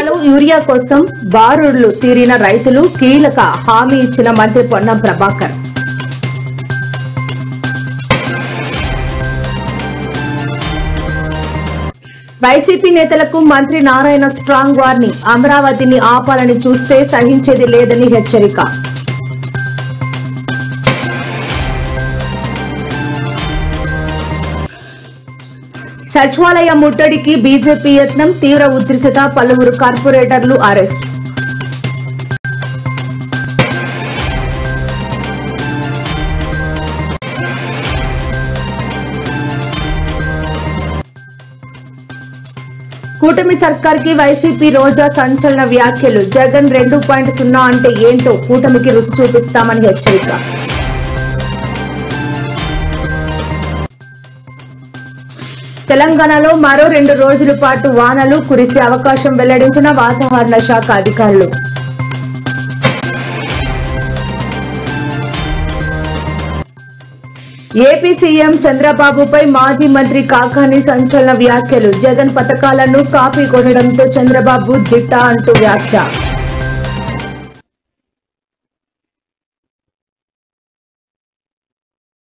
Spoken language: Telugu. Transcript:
తెలంగాణలో యూరియా కోసం బారులు తీరిన రైతులు కీలక హామీ ఇచ్చిన మంత్రి పొన్నం ప్రభాకర్. వైసీపీ నేతలకు మంత్రి నారాయణ స్ట్రాంగ్ వార్నింగ్. అమరావతిని ఆపాలని చూస్తే సహించేది లేదని హెచ్చరిక. సచివాలయ ముట్టడికి బీజేపీ యత్నం, తీవ్ర ఉద్రిక్తత, పలువురు కార్పొరేటర్లు అరెస్ట్. కూటమి సర్కార్కి వైసీపీ రోజా సంచలన వ్యాఖ్యలు. జగన్ 2.0 అంటే ఏంటో కూటమికి రుచి చూపిస్తామని హెచ్చరిక. తెలంగాణలో మరో 2 రోజుల పాటు వానలు కురిసే అవకాశం వెల్లడించిన వాతావరణ శాఖ అధికారులు. ఏపీ సీఎం చంద్రబాబుపై మాజీ మంత్రి కాకాని సంచలన వ్యాఖ్యలు. జగన్ పథకాలను కాపీ కొనడంతో చంద్రబాబు దిట్ట అంటూ వ్యాఖ్య.